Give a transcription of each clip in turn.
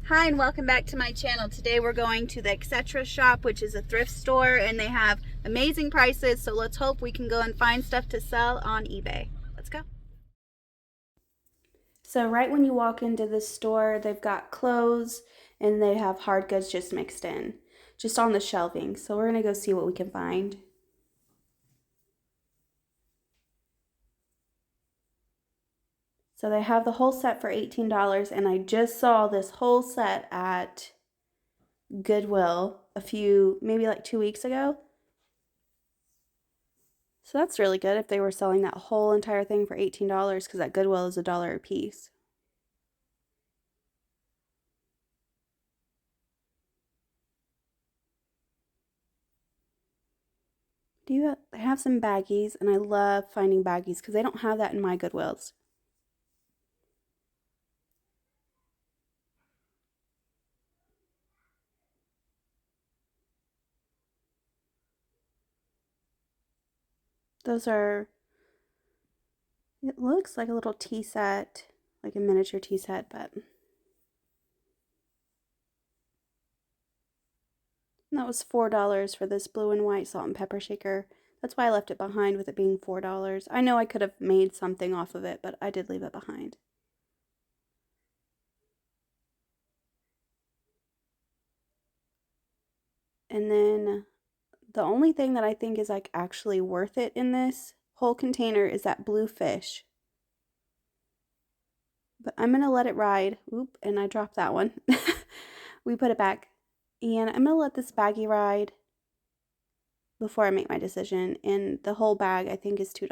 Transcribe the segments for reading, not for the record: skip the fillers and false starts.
Hi and welcome back to my channel. Today we're going to the Etc. shop, which is a thrift store, and they have amazing prices, so let's hope we can go and find stuff to sell on eBay. Let's go. So right when you walk into the store, they've got clothes and they have hard goods just mixed in, just on the shelving. So we're gonna go see what we can find. So they have the whole set for $18, and I just saw this whole set at Goodwill maybe like 2 weeks ago. So that's really good if they were selling that whole entire thing for $18, because at Goodwill is $1 a piece. I have some baggies, and I love finding baggies because they don't have that in my Goodwills. It looks like a little tea set, like a miniature tea set, but that was $4 for this blue and white salt and pepper shaker. That's why I left it behind with it being $4. I know I could have made something off of it, but I did leave it behind. And then the only thing that I think is like actually worth it in this whole container is that blue fish. But I'm going to let it ride. Oop, and I dropped that one. We put it back. And I'm going to let this baggie ride before I make my decision. And the whole bag, I think, is $2.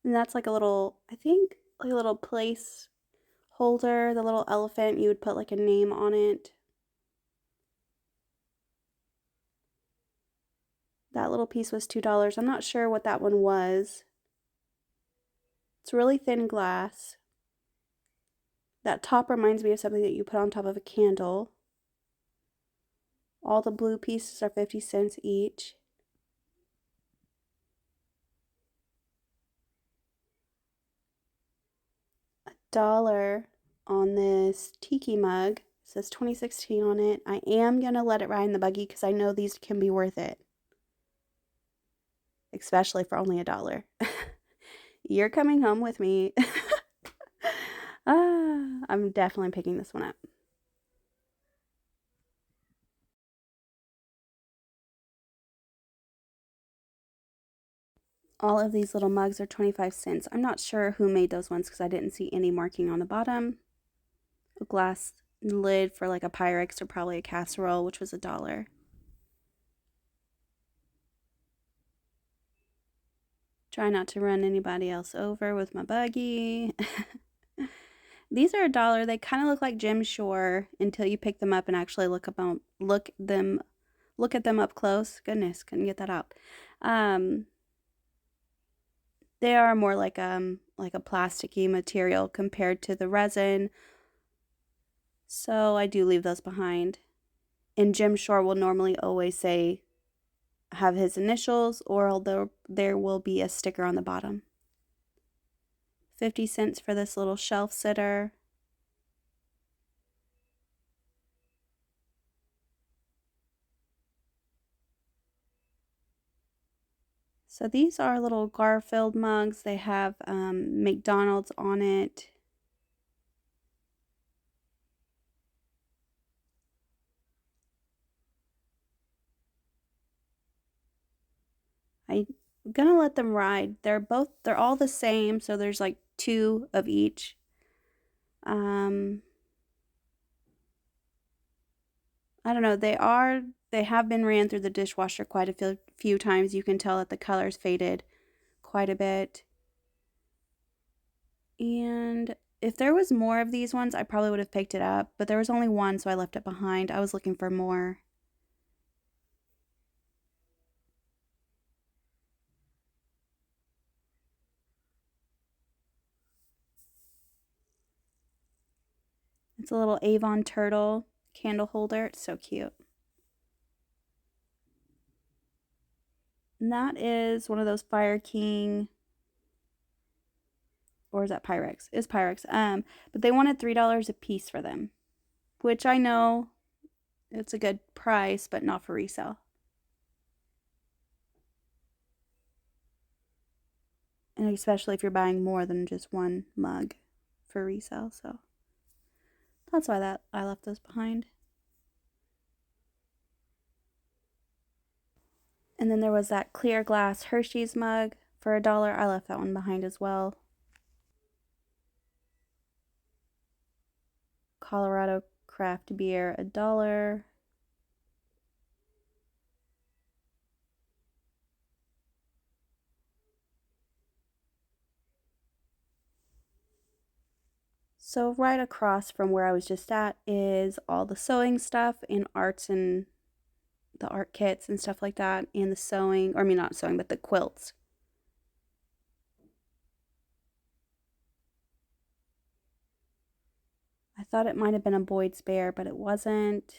And that's like a little, I think, like a little place holder. The little elephant, you would put like a name on it. That little piece was $2. I'm not sure what that one was. It's really thin glass. That top reminds me of something that you put on top of a candle. All the blue pieces are 50 cents each. $1 on this tiki mug. It says 2016 on it. I am going to let it ride in the buggy because I know these can be worth it. Especially for only $1. You're coming home with me. I'm definitely picking this one up. All of these little mugs are 25 cents. I'm not sure who made those ones because I didn't see any marking on the bottom. A glass lid for like a Pyrex or probably a casserole, which was $1. Try not to run anybody else over with my buggy. These are $1. They kind of look like Jim Shore until you pick them up and actually look at them up close. Goodness, couldn't get that out. They are more like a plasticky material compared to the resin. So I do leave those behind. And Jim Shore will normally always say have his initials, or there will be a sticker on the bottom. 50 cents for this little shelf sitter. So these are little Garfield mugs. They have McDonald's on it. I'm gonna let them ride. They're all the same, so there's like 2 of each. I don't know. They have been ran through the dishwasher quite a few times. You can tell that the color's faded quite a bit. And if there was more of these ones, I probably would have picked it up, but there was only one, so I left it behind. I was looking for more. It's a little Avon turtle candle holder. It's so cute. And that is one of those Fire King or is that Pyrex? It's Pyrex. But they wanted $3 a piece for them, which I know it's a good price, but not for resale. And especially if you're buying more than just one mug for resale. So that's why I left those behind. And then there was that clear glass Hershey's mug for $1. I left that one behind as well. Colorado craft beer, $1. So right across from where I was just at is all the sewing stuff and arts and the art kits and stuff like that, and the sewing, or I mean not sewing, but the quilts. I thought it might have been a Boyd's Bear, but it wasn't.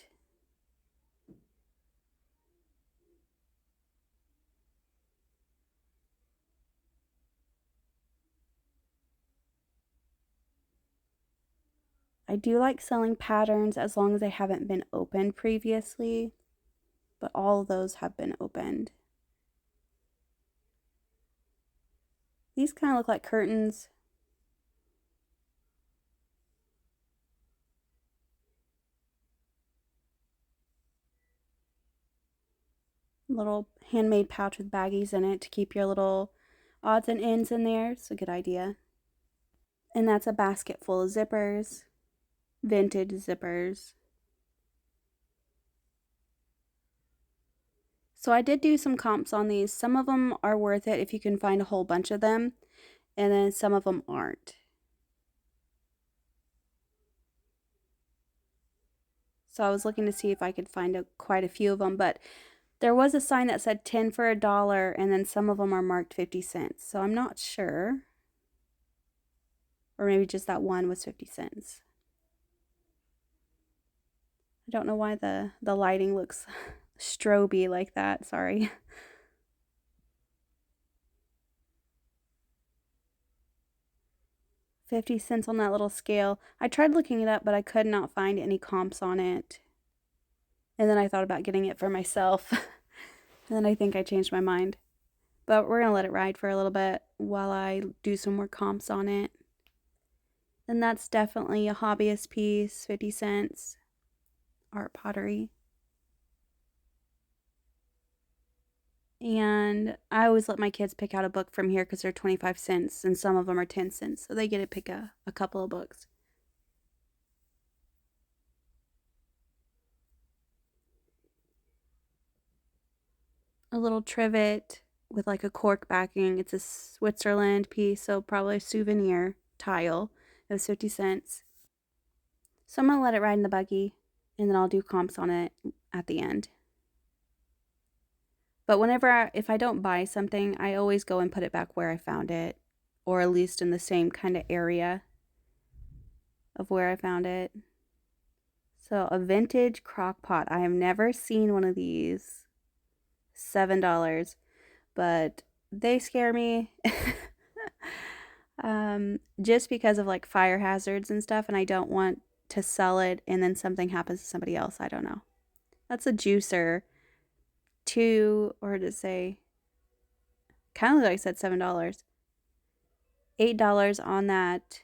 I do like selling patterns as long as they haven't been opened previously, but all of those have been opened. These kind of look like curtains. Little handmade pouch with baggies in it to keep your little odds and ends in there. It's a good idea. And that's a basket full of zippers, vintage zippers. So I did do some comps on these. Some of them are worth it if you can find a whole bunch of them, and then some of them aren't. So I was looking to see if I could find quite a few of them, but there was a sign that said 10 for $1, and then some of them are marked 50 cents. So I'm not sure. Or maybe just that one was 50 cents. I don't know why the lighting looks stroby like that. Sorry. 50 cents on that little scale. I tried looking it up, but I could not find any comps on it. And then I thought about getting it for myself. And then I think I changed my mind. But we're going to let it ride for a little bit while I do some more comps on it. And that's definitely a hobbyist piece, 50 cents. Art pottery. And I always let my kids pick out a book from here because they're 25 cents and some of them are 10 cents. So they get to pick a couple of books. A little trivet with like a cork backing. It's a Switzerland piece, so probably a souvenir tile. It was 50 cents. So I'm going to let it ride in the buggy and then I'll do comps on it at the end. But if I don't buy something, I always go and put it back where I found it, or at least in the same kind of area of where I found it. So a vintage crock pot. I have never seen one of these. $7, but they scare me. Just because of like fire hazards and stuff, and I don't want to sell it and then something happens to somebody else. I don't know. That's a juicer. Or to say, kind of like I said, $7. $8 on that.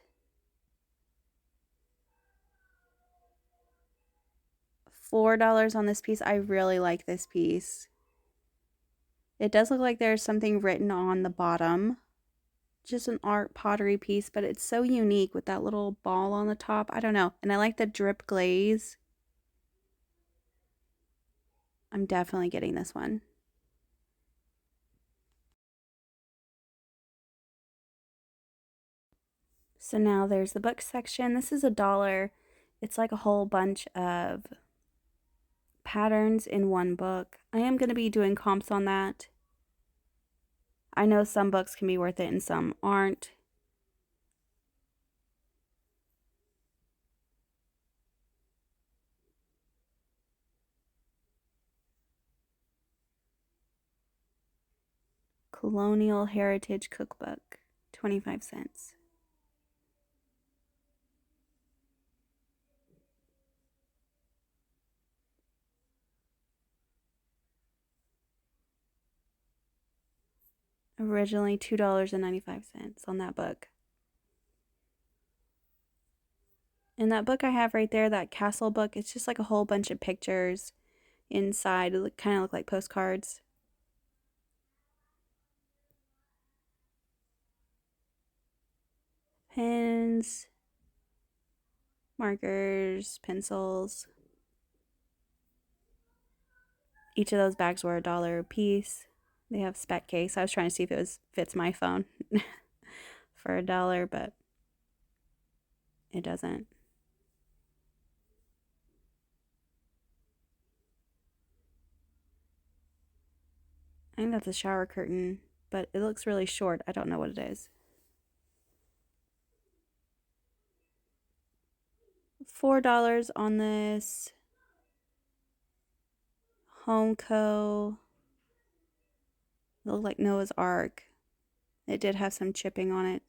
$4 on this piece. I really like this piece. It does look like there's something written on the bottom. Just an art pottery piece, but it's so unique with that little ball on the top. I don't know. And I like the drip glaze. I'm definitely getting this one. So now there's the book section. This is $1. It's like a whole bunch of patterns in one book. I am going to be doing comps on that. I know some books can be worth it and some aren't. Colonial Heritage Cookbook, 25 cents. Originally $2.95 on that book. And that book I have right there, that castle book, it's just like a whole bunch of pictures inside. It kind of look like postcards. Pens, markers, pencils. Each of those bags were $1 a piece. They have spec case. I was trying to see if it fits my phone for $1, but it doesn't. I think that's a shower curtain, but it looks really short. I don't know what it is. $4 on this Homeco. It looked like Noah's Ark. It did have some chipping on it.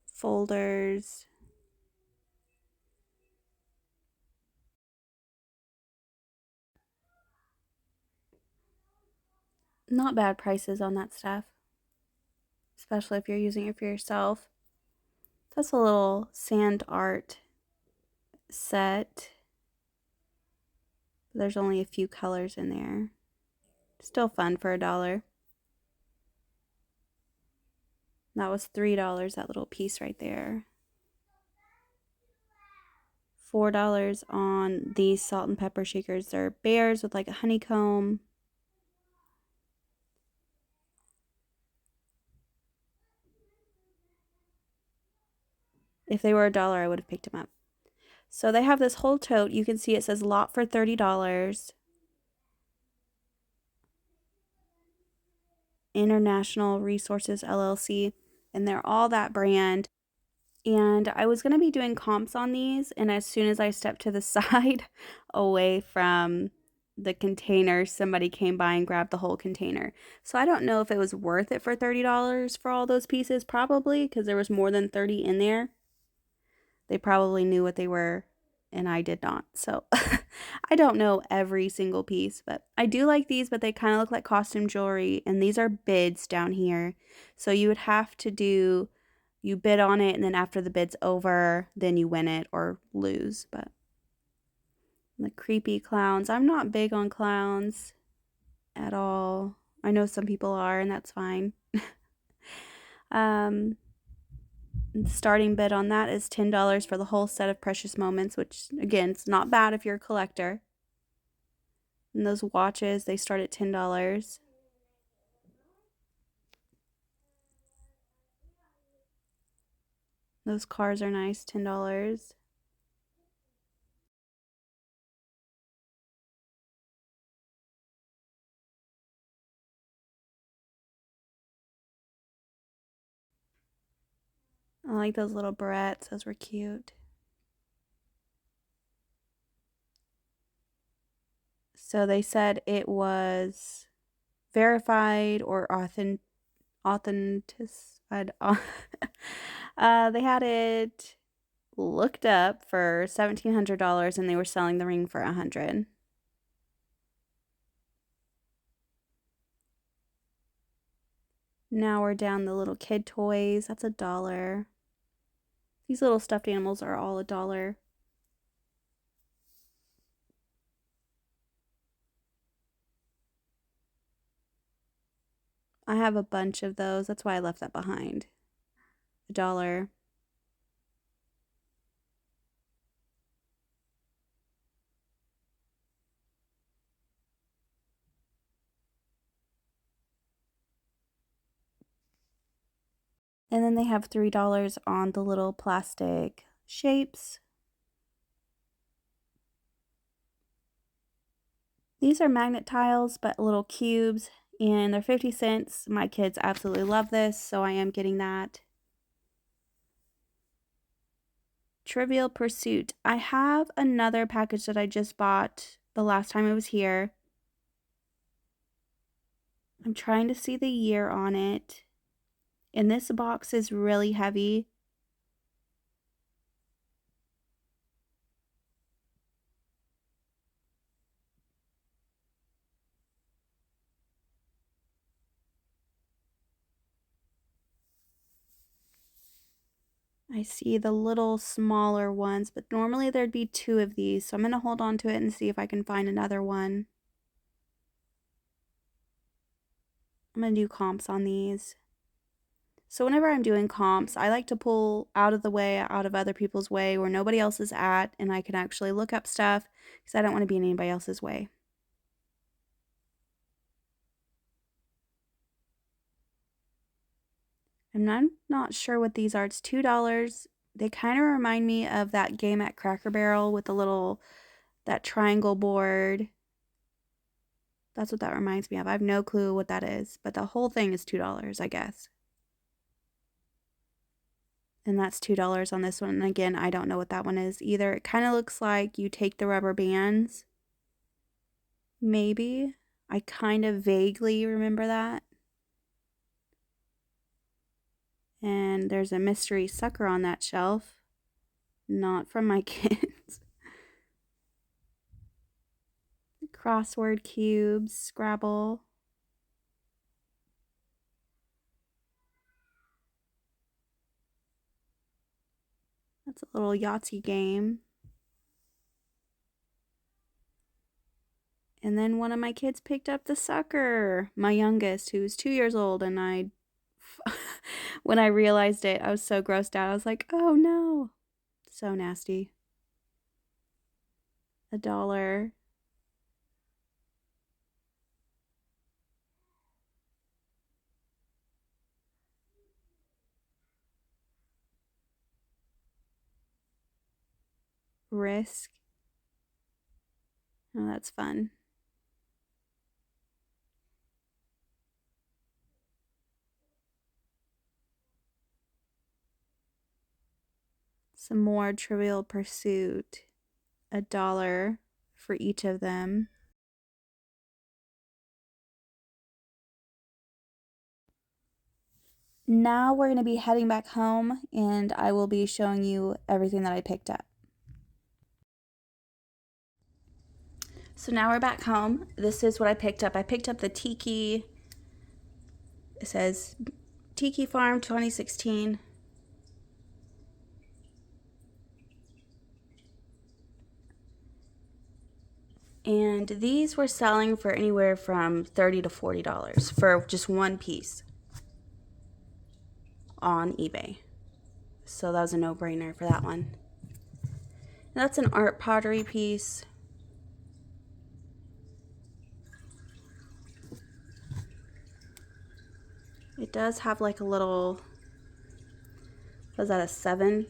Folders. Not bad prices on that stuff, especially if you're using it for yourself. That's a little sand art set. There's only a few colors in there. Still fun for $1. That was $3, that little piece right there. $4 on these salt and pepper shakers. They're bears with like a honeycomb. If they were $1, I would have picked them up. So they have this whole tote. You can see it says lot for $30. International Resources LLC. And they're all that brand. And I was going to be doing comps on these. And as soon as I stepped to the side away from the container, somebody came by and grabbed the whole container. So I don't know if it was worth it for $30 for all those pieces. Probably, because there was more than 30 in there. They probably knew what they were, and I did not. So I don't know every single piece, but I do like these, but they kind of look like costume jewelry. And these are bids down here. So you would have to you bid on it, and then after the bid's over, then you win it or lose. But the creepy clowns, I'm not big on clowns at all. I know some people are, and that's fine. The starting bid on that is $10 for the whole set of Precious Moments, which, again, it's not bad if you're a collector. And those watches, they start at $10. Those cars are nice, $10. I like those little barrettes. Those were cute. So they said it was verified or authentic. They had it looked up for $1,700, and they were selling the ring for $100. Now we're down the little kid toys. That's $1. These little stuffed animals are all $1. I have a bunch of those. That's why I left that behind. $1. And then they have $3 on the little plastic shapes. These are magnet tiles, but little cubes, and they're 50 cents. My kids absolutely love this, so I am getting that. Trivial Pursuit. I have another package that I just bought the last time I was here. I'm trying to see the year on it. And this box is really heavy. I see the little smaller ones, but normally there'd be 2 of these, so I'm going to hold on to it and see if I can find another one. I'm going to do comps on these. So whenever I'm doing comps, I like to pull out of the way, out of other people's way, where nobody else is at, and I can actually look up stuff, because I don't want to be in anybody else's way. And I'm not sure what these are. It's $2. They kind of remind me of that game at Cracker Barrel with that triangle board. That's what that reminds me of. I have no clue what that is, but the whole thing is $2, I guess. And that's $2 on this one. And again, I don't know what that one is either. It kind of looks like you take the rubber bands. Maybe. I kind of vaguely remember that. And there's a mystery sucker on that shelf. Not from my kids. Crossword cubes, Scrabble. That's a little Yahtzee game. And then one of my kids picked up the sucker, my youngest, who's 2 years old, and when I realized it, I was so grossed out. I was like, oh no. So nasty. $1. Risk. Oh, that's fun. Some more Trivial Pursuit. $1 for each of them. Now we're going to be heading back home, and I will be showing you everything that I picked up. So now we're back home. This is what I picked up. I picked up the Tiki. It says Tiki Farm 2016. And these were selling for anywhere from $30 to $40 for just one piece on eBay. So that was a no-brainer for that one. And that's an art pottery piece. It does have like a little, was that a 7?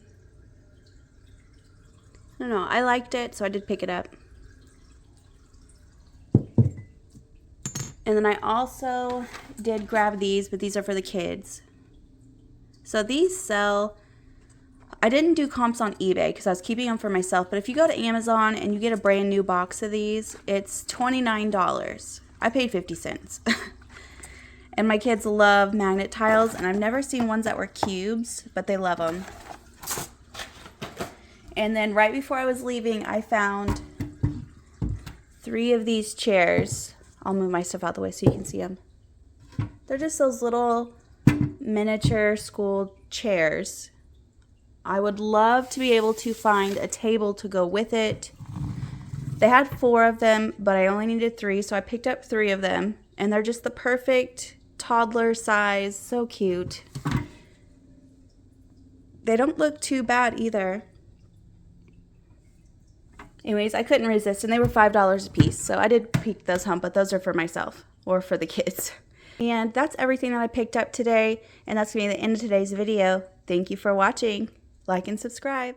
I don't know. I liked it, so I did pick it up. And then I also did grab these, but these are for the kids. So these sell, I didn't do comps on eBay because I was keeping them for myself, but if you go to Amazon and you get a brand new box of these, it's $29. I paid 50 cents. And my kids love magnet tiles, and I've never seen ones that were cubes, but they love them. And then right before I was leaving, I found 3 of these chairs. I'll move my stuff out the way so you can see them. They're just those little miniature school chairs. I would love to be able to find a table to go with it. They had 4 of them, but I only needed 3, so I picked up 3 of them. And they're just the perfect toddler size. So cute. They don't look too bad either. Anyways, I couldn't resist, and they were $5 a piece. So I did pick those home, but those are for myself or for the kids. And that's everything that I picked up today, and that's going to be the end of today's video. Thank you for watching. Like and subscribe.